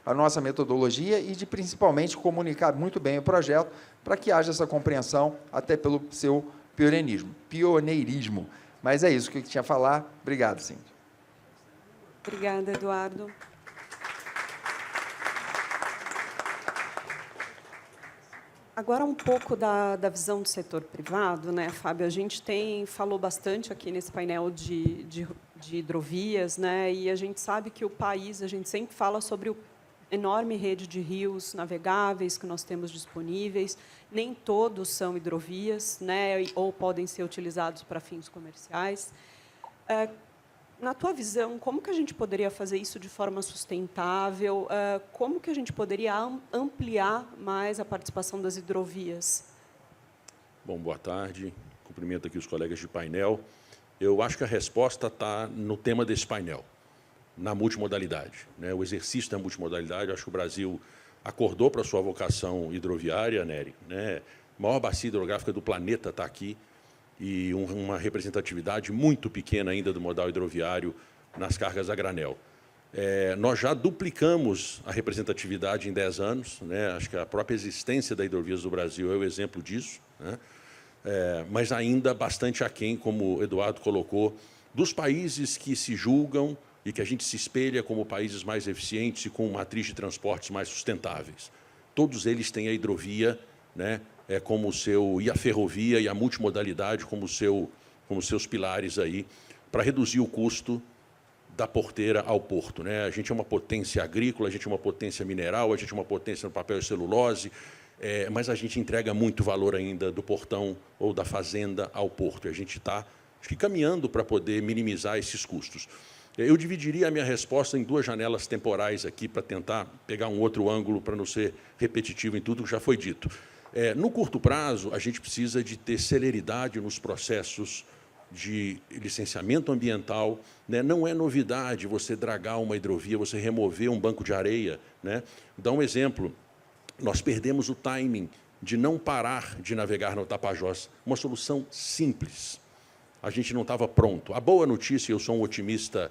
a nossa metodologia e de, principalmente, comunicar muito bem o projeto para que haja essa compreensão, até pelo seu pioneirismo. Mas é isso que eu tinha a falar. Obrigado, Cíntia. Obrigada, Eduardo. Agora, um pouco da visão do setor privado, né, Fábio? A gente falou bastante aqui nesse painel de hidrovias, né, e a gente sabe que o país, a gente sempre fala sobre a enorme rede de rios navegáveis que nós temos disponíveis. Nem todos são hidrovias, né, ou podem ser utilizados para fins comerciais. Na tua visão, como que a gente poderia fazer isso de forma sustentável? Como que a gente poderia ampliar mais a participação das hidrovias? Bom, boa tarde. Cumprimento aqui os colegas de painel. Eu acho que a resposta está no tema desse painel, na multimodalidade, né? O exercício da multimodalidade. Eu acho que o Brasil acordou para a sua vocação hidroviária, Nery, né? A maior bacia hidrográfica do planeta está aqui, e uma representatividade muito pequena ainda do modal hidroviário nas cargas a granel. Nós já duplicamos a representatividade em 10 anos, né? Acho que a própria existência da Hidrovias do Brasil é o exemplo disso, né? Mas ainda bastante aquém, como o Eduardo colocou, dos países que se julgam e que a gente se espelha como países mais eficientes e com matriz de transportes mais sustentáveis. Todos eles têm a hidrovia, né, como o seu, e a ferrovia e a multimodalidade como seus pilares aí, para reduzir o custo da porteira ao porto, né? A gente é uma potência agrícola, a gente é uma potência mineral, a gente é uma potência no papel e celulose, mas a gente entrega muito valor ainda do portão ou da fazenda ao porto. E a gente está caminhando para poder minimizar esses custos. Eu dividiria a minha resposta em duas janelas temporais aqui, para tentar pegar um outro ângulo, para não ser repetitivo em tudo que já foi dito. No curto prazo, a gente precisa de ter celeridade nos processos de licenciamento ambiental, né? Não é novidade você dragar uma hidrovia, você remover um banco de areia, né? Dá um exemplo, nós perdemos o timing de não parar de navegar no Tapajós. Uma solução simples. A gente não estava pronto. A boa notícia, eu sou um otimista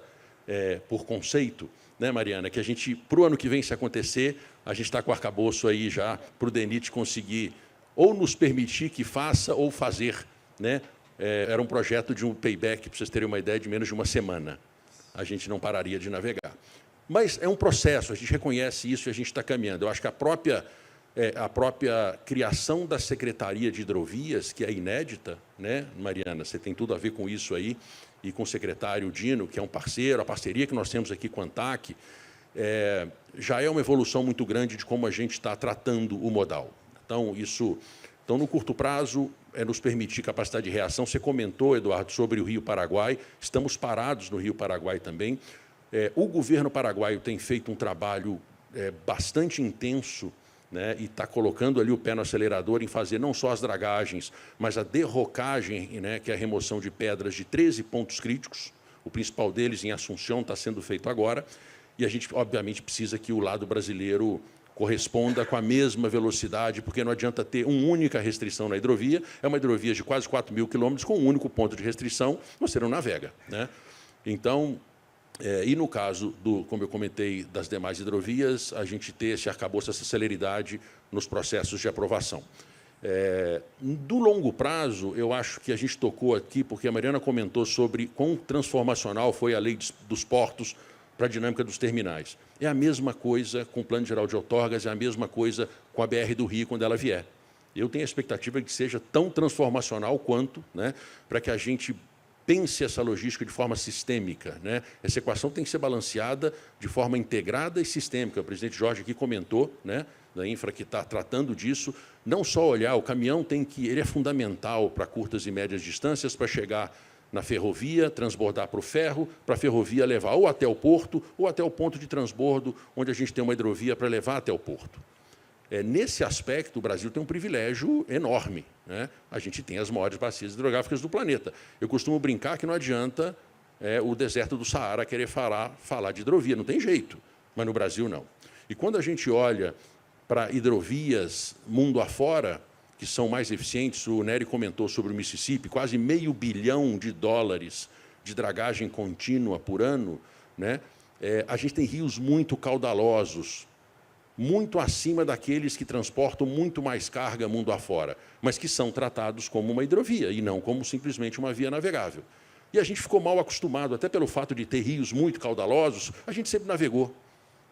por conceito, né, Mariana, que a gente, para o ano que vem, se acontecer, a gente está com o arcabouço aí já para o DENIT conseguir ou nos permitir que faça ou fazer, né? Era um projeto de um payback, para vocês terem uma ideia, de menos de uma semana. A gente não pararia de navegar. Mas é um processo, a gente reconhece isso e a gente está caminhando. Eu acho que a própria criação da Secretaria de Hidrovias, que é inédita, né, Mariana? Você tem tudo a ver com isso aí, e com o secretário Dino, que é um parceiro, a parceria que nós temos aqui com a ANTAC, já é uma evolução muito grande de como a gente está tratando o modal. Então, no curto prazo, nos permitir capacidade de reação. Você comentou, Eduardo, sobre o Rio Paraguai. Estamos parados no Rio Paraguai também. O governo paraguaio tem feito um trabalho bastante intenso, né, e está colocando ali o pé no acelerador em fazer não só as dragagens, mas a derrocagem, né, que é a remoção de pedras de 13 pontos críticos. O principal deles, em Assunção, está sendo feito agora. E a gente, obviamente, precisa que o lado brasileiro corresponda com a mesma velocidade, porque não adianta ter uma única restrição na hidrovia, é uma hidrovia de quase 4.000 quilômetros, com um único ponto de restrição, você não navega, né? Então, e no caso, como eu comentei, das demais hidrovias, a gente ter esse arcabouço, essa celeridade nos processos de aprovação. Do longo prazo, eu acho que a gente tocou aqui, porque a Mariana comentou sobre quão transformacional foi a lei dos portos para a dinâmica dos terminais. É a mesma coisa com o Plano Geral de Outorgas, é a mesma coisa com a BR do Rio, quando ela vier. Eu tenho a expectativa de que seja tão transformacional quanto, né, para que a gente pense essa logística de forma sistêmica, né? Essa equação tem que ser balanceada de forma integrada e sistêmica. O presidente Jorge aqui comentou, né, da infra que está tratando disso. Não só olhar, o caminhão ele é fundamental para curtas e médias distâncias, para chegar na ferrovia, transbordar para o ferro, para a ferrovia levar ou até o porto, ou até o ponto de transbordo, onde a gente tem uma hidrovia para levar até o porto. Nesse aspecto, o Brasil tem um privilégio enorme, né? A gente tem as maiores bacias hidrográficas do planeta. Eu costumo brincar que não adianta o deserto do Saara querer falar de hidrovia, não tem jeito, mas no Brasil não. E quando a gente olha para hidrovias mundo afora, que são mais eficientes, o Nery comentou sobre o Mississippi, quase $500 bilhão de dragagem contínua por ano, né? A gente tem rios muito caudalosos, muito acima daqueles que transportam muito mais carga mundo afora, mas que são tratados como uma hidrovia e não como simplesmente uma via navegável. E a gente ficou mal acostumado, até pelo fato de ter rios muito caudalosos, a gente sempre navegou,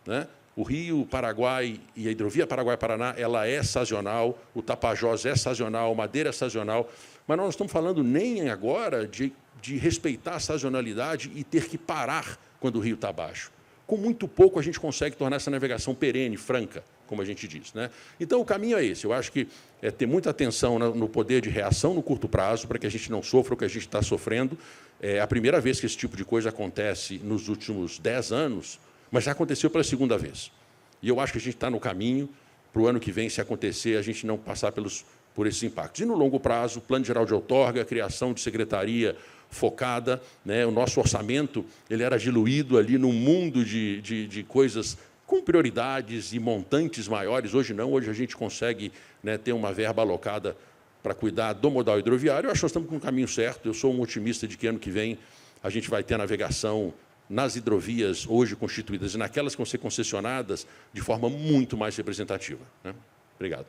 né? O Rio Paraguai e a hidrovia Paraguai-Paraná, ela é sazonal, o Tapajós é sazonal, Madeira é sazonal, mas nós não estamos falando nem agora de respeitar a sazonalidade e ter que parar quando o rio está baixo. Com muito pouco, a gente consegue tornar essa navegação perene, franca, como a gente diz, né? Então, o caminho é esse. Eu acho que é ter muita atenção no poder de reação no curto prazo, para que a gente não sofra o que a gente está sofrendo. É a primeira vez que esse tipo de coisa acontece nos últimos 10 anos, mas já aconteceu pela segunda vez. E eu acho que a gente está no caminho para o ano que vem, se acontecer, a gente não passar por esses impactos. E, no longo prazo, Plano Geral de Outorga, criação de secretaria focada, né? O nosso orçamento ele era diluído ali num mundo de coisas com prioridades e montantes maiores. Hoje não, hoje a gente consegue, né, ter uma verba alocada para cuidar do modal hidroviário. Eu acho que nós estamos com o caminho certo. Eu sou um otimista de que ano que vem a gente vai ter a navegação nas hidrovias hoje constituídas e naquelas que vão ser concessionadas de forma muito mais representativa, né? Obrigado.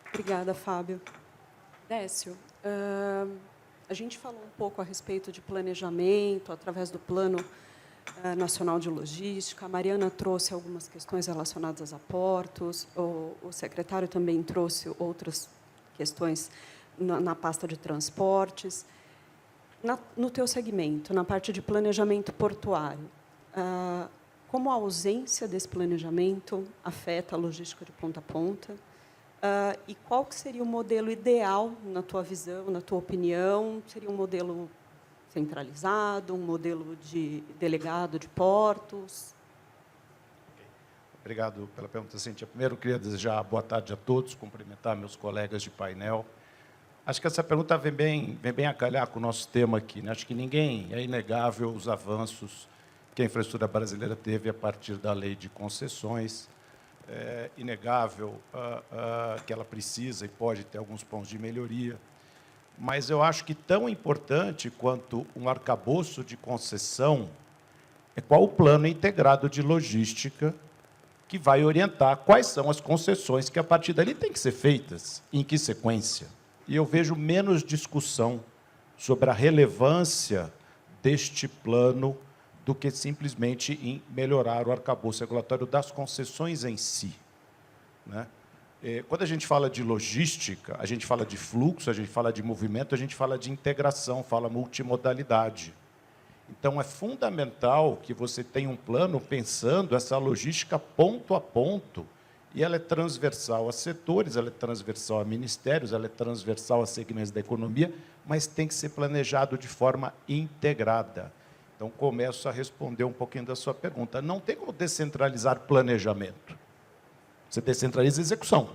Obrigada, Fábio. Décio, a gente falou um pouco a respeito de planejamento, através do Plano Nacional de Logística. A Mariana trouxe algumas questões relacionadas a portos, o secretário também trouxe outras questões na pasta de transportes. No teu segmento, na parte de planejamento portuário, como a ausência desse planejamento afeta a logística de ponta a ponta? E qual que seria o modelo ideal, na tua visão, na tua opinião? Seria um modelo centralizado, um modelo de delegado de portos? Obrigado pela pergunta, Cíntia. Primeiro, queria desejar boa tarde a todos, cumprimentar meus colegas de painel. Acho que essa pergunta vem bem a calhar com o nosso tema aqui, né? Acho que é inegável os avanços que a infraestrutura brasileira teve a partir da lei de concessões. É inegável que ela precisa e pode ter alguns pontos de melhoria, mas eu acho que tão importante quanto um arcabouço de concessão é qual o plano integrado de logística que vai orientar quais são as concessões que, a partir dali, têm que ser feitas, em que sequência. E eu vejo menos discussão sobre a relevância deste plano do que simplesmente em melhorar o arcabouço regulatório das concessões em si, né? Quando a gente fala de logística, a gente fala de fluxo, a gente fala de movimento, a gente fala de integração, fala multimodalidade. Então, é fundamental que você tenha um plano pensando essa logística ponto a ponto, e ela é transversal a setores, ela é transversal a ministérios, ela é transversal a segmentos da economia, mas tem que ser planejado de forma integrada. Então, começo a responder um pouquinho da sua pergunta. Não tem como descentralizar planejamento. Você descentraliza a execução.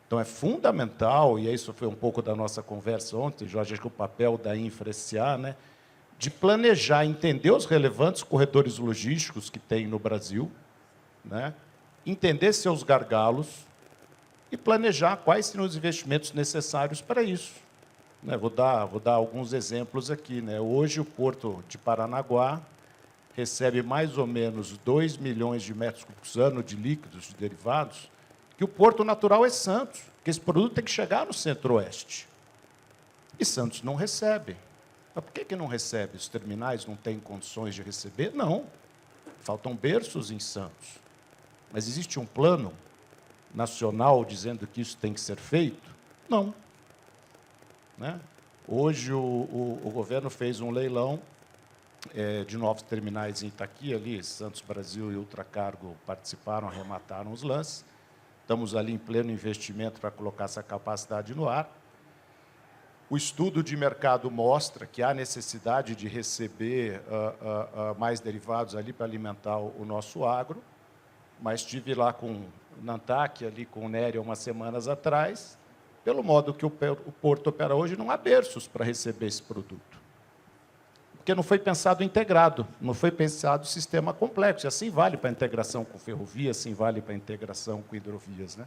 Então, é fundamental, e isso foi um pouco da nossa conversa ontem, Jorge, acho que o papel da Infra SA, né? de planejar, entender os relevantes corredores logísticos que tem no Brasil, né? Entender seus gargalos e planejar quais seriam os investimentos necessários para isso. Né? Vou dar alguns exemplos aqui. Né? Hoje, o Porto de Paranaguá recebe mais ou menos 2 milhões de metros cúbicos ano de líquidos, de derivados, que o porto natural é Santos, que esse produto tem que chegar no Centro-Oeste. E Santos não recebe. Mas por que não recebe? Os terminais não têm condições de receber? Não. Faltam berços em Santos. Mas existe um plano nacional dizendo que isso tem que ser feito? Não. Né? Hoje, o governo fez um leilão de novos terminais em Itaqui, ali, Santos Brasil e Ultracargo participaram, arremataram os lances. Estamos ali em pleno investimento para colocar essa capacidade no ar. O estudo de mercado mostra que há necessidade de receber mais derivados ali para alimentar o nosso agro, mas estive lá com o Nantac, ali com o Néria, umas semanas atrás. Pelo modo que o porto opera hoje, não há berços para receber esse produto. Porque não foi pensado integrado, não foi pensado sistema complexo. E assim vale para a integração com ferrovia, assim vale para a integração com hidrovias. Né?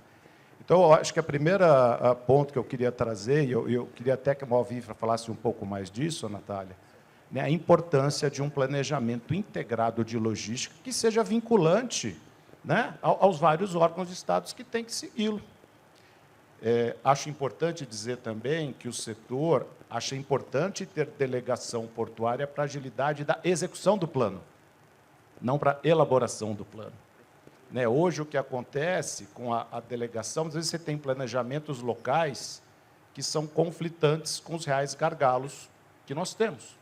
Então, eu acho que a primeira ponto que eu queria trazer, e eu queria até que a Malvifra falasse um pouco mais disso, Natália, né, a importância de um planejamento integrado de logística que seja vinculante, né, aos vários órgãos de Estados que têm que segui-lo. Acho importante dizer também que o setor acha importante ter delegação portuária para a agilidade da execução do plano, não para a elaboração do plano. Né, hoje, o que acontece com a delegação, às vezes você tem planejamentos locais que são conflitantes com os reais gargalos que nós temos.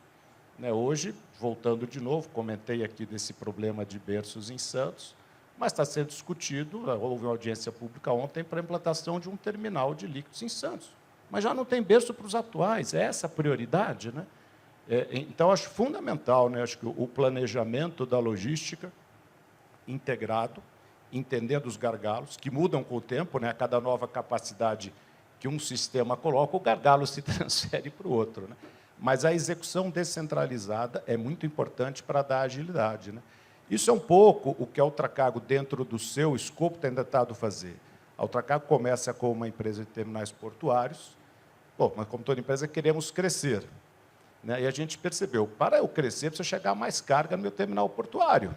Né, hoje, voltando de novo, comentei aqui desse problema de berços em Santos, mas está sendo discutido, houve uma audiência pública ontem para a implantação de um terminal de líquidos em Santos. Mas já não tem berço para os atuais, é essa a prioridade. Né? Então, acho fundamental, né? Acho que o planejamento da logística integrado, entendendo os gargalos, que mudam com o tempo, né? A cada nova capacidade que um sistema coloca, o gargalo se transfere para o outro. Né? Mas a execução descentralizada é muito importante para dar agilidade. Né? Isso é um pouco o que a Ultracargo, dentro do seu escopo, tem tentado fazer. A Ultracargo começa como uma empresa de terminais portuários. Bom, mas como toda empresa, queremos crescer. Né? E a gente percebeu, para eu crescer, precisa chegar mais carga no meu terminal portuário.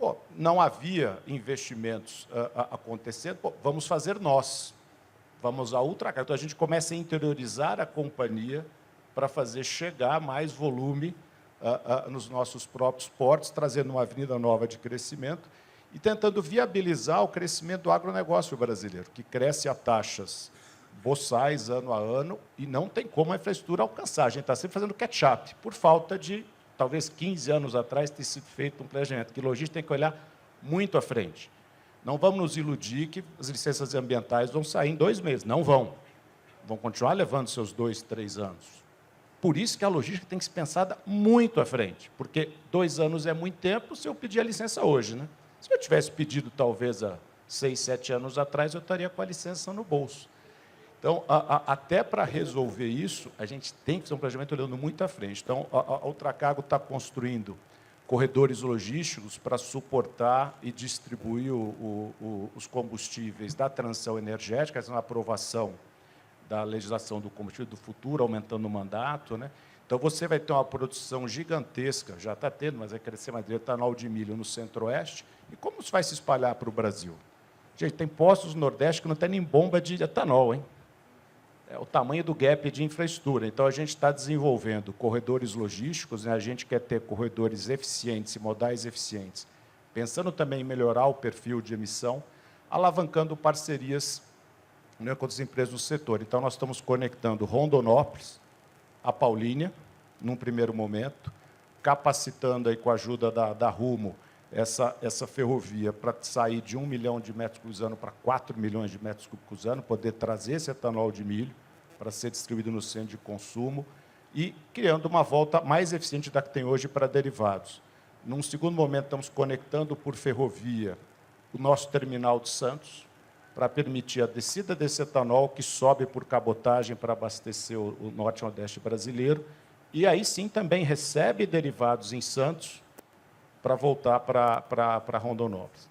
Bom, não havia investimentos acontecendo, bom, vamos fazer nós. Vamos à Ultracargo. Então, a gente começa a interiorizar a companhia para fazer chegar mais volume nos nossos próprios portos, trazendo uma avenida nova de crescimento e tentando viabilizar o crescimento do agronegócio brasileiro, que cresce a taxas boçais, ano a ano, e não tem como a infraestrutura alcançar. A gente está sempre fazendo catch-up, por falta de, talvez, 15 anos atrás, ter sido feito um planejamento, que logística tem que olhar muito à frente. Não vamos nos iludir que as licenças ambientais vão sair em 2 meses. Não vão. Vão continuar levando seus 2, 3 anos. Por isso que a logística tem que ser pensada muito à frente, porque 2 anos é muito tempo se eu pedir a licença hoje. Né? Se eu tivesse pedido, talvez, há 6, 7 anos atrás, eu estaria com a licença no bolso. Então, até para resolver isso, a gente tem que fazer um planejamento olhando muito à frente. Então, a Ultracargo está construindo corredores logísticos para suportar e distribuir os combustíveis da transição energética, essa é uma aprovação da legislação do combustível do futuro, aumentando o mandato. Né? Então, você vai ter uma produção gigantesca, já está tendo, mas vai crescer mais, de etanol de milho no Centro-Oeste. E como isso vai se espalhar para o Brasil? Gente, tem postos no Nordeste que não tem nem bomba de etanol, hein? É o tamanho do gap de infraestrutura. Então, a gente está desenvolvendo corredores logísticos, né? A gente quer ter corredores eficientes e modais eficientes, pensando também em melhorar o perfil de emissão, alavancando parcerias, né, com as empresas do setor. Então, nós estamos conectando Rondonópolis a Paulínia, num primeiro momento, capacitando aí, com a ajuda da Rumo, essa ferrovia para sair de 1 milhão de metros cúbicos ano para 4 milhões de metros cúbicos ano, poder trazer esse etanol de milho para ser distribuído no centro de consumo e criando uma volta mais eficiente da que tem hoje para derivados. Num segundo momento, estamos conectando por ferrovia o nosso terminal de Santos para permitir a descida desse etanol que sobe por cabotagem para abastecer o norte e nordeste brasileiro e aí sim também recebe derivados em Santos para voltar para Rondonópolis.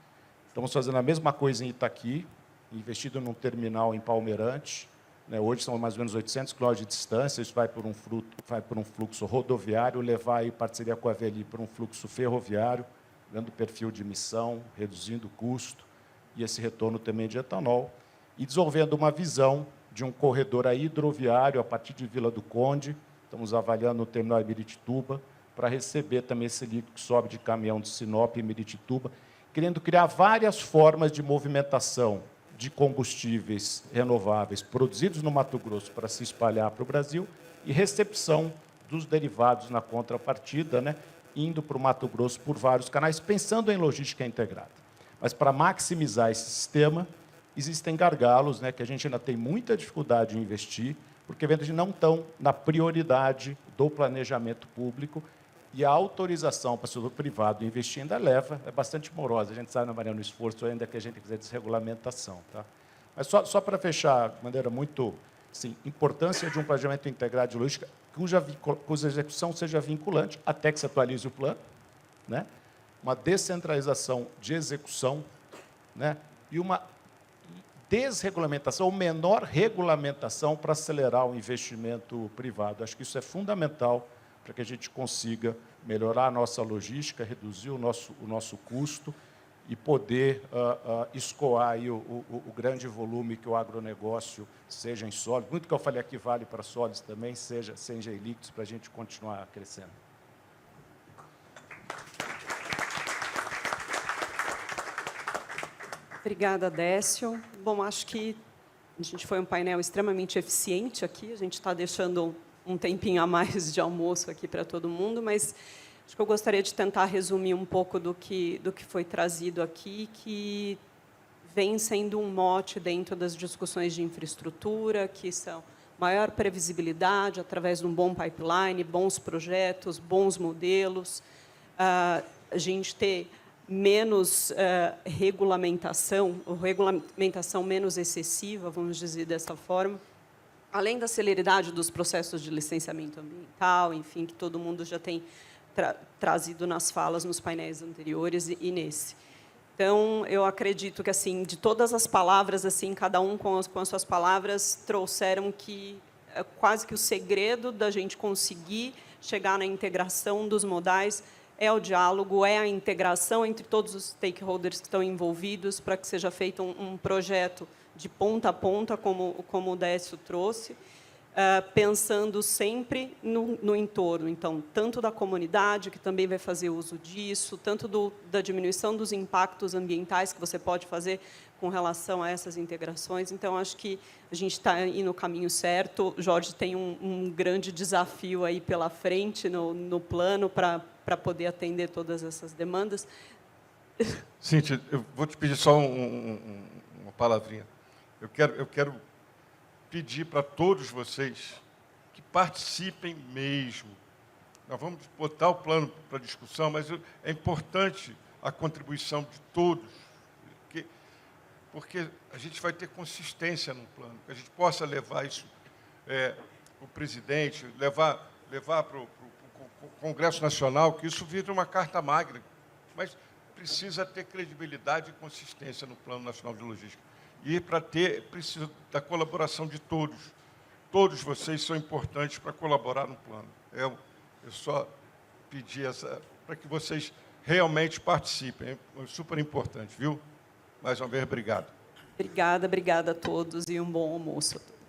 Estamos fazendo a mesma coisa em Itaqui, investido num terminal em Palmeirante, né? Hoje são mais ou menos 800 km de distância, isso vai por um fluxo rodoviário, levar aí parceria com a VLI para um fluxo ferroviário, dando perfil de emissão, reduzindo o custo, e esse retorno também de etanol, e desenvolvendo uma visão de um corredor hidroviário a partir de Vila do Conde, estamos avaliando o terminal em Miritituba, para receber também esse líquido que sobe de caminhão de Sinop e Miritituba, querendo criar várias formas de movimentação de combustíveis renováveis produzidos no Mato Grosso para se espalhar para o Brasil e recepção dos derivados na contrapartida, né, indo para o Mato Grosso por vários canais, pensando em logística integrada. Mas, para maximizar esse sistema, existem gargalos, né, que a gente ainda tem muita dificuldade em investir, porque eventualmente não estão na prioridade do planejamento público, e a autorização para o setor privado investir ainda é bastante morosa. A gente sabe, Mariana, no esforço ainda que a gente quiser desregulamentação. Tá? Mas só para fechar de maneira muito... Sim, importância de um planejamento integrado de logística cuja execução seja vinculante, até que se atualize o plano, né? Uma descentralização de execução, né? E uma desregulamentação, ou menor regulamentação para acelerar o investimento privado. Acho que isso é fundamental para que a gente consiga melhorar a nossa logística, reduzir o nosso custo e poder escoar aí o grande volume que o agronegócio, seja em sólidos, muito que eu falei aqui vale para sólidos também, seja em líquidos, para a gente continuar crescendo. Obrigada, Décio. Bom, acho que a gente foi um painel extremamente eficiente aqui, a gente está deixando um tempinho a mais de almoço aqui para todo mundo, mas acho que eu gostaria de tentar resumir um pouco do que foi trazido aqui, que vem sendo um mote dentro das discussões de infraestrutura, que são maior previsibilidade através de um bom pipeline, bons projetos, bons modelos, a gente ter menos regulamentação, ou regulamentação menos excessiva, vamos dizer dessa forma, além da celeridade dos processos de licenciamento ambiental, enfim, que todo mundo já tem trazido nas falas, nos painéis anteriores e nesse. Então, eu acredito que, assim, de todas as palavras, assim, cada um com as suas palavras, trouxeram que quase que o segredo da gente conseguir chegar na integração dos modais é o diálogo, é a integração entre todos os stakeholders que estão envolvidos para que seja feito um projeto de ponta a ponta, como o Décio trouxe, pensando sempre no entorno. Então, tanto da comunidade, que também vai fazer uso disso, tanto da diminuição dos impactos ambientais que você pode fazer com relação a essas integrações. Então, acho que a gente está indo no caminho certo. O Jorge tem um grande desafio aí pela frente no plano para poder atender todas essas demandas. Cíntia, eu vou te pedir só uma palavrinha. Eu quero pedir para todos vocês que participem mesmo. Nós vamos botar o plano para discussão, mas é importante a contribuição de todos, porque a gente vai ter consistência no plano, que a gente possa levar isso para o presidente, levar para o Congresso Nacional, que isso vira uma carta magna, mas precisa ter credibilidade e consistência no Plano Nacional de Logística. E, para ter, precisa da colaboração de todos. Todos vocês são importantes para colaborar no plano. Eu só pedi para que vocês realmente participem. É super importante, viu? Mais uma vez, obrigado. Obrigada a todos e um bom almoço a todos.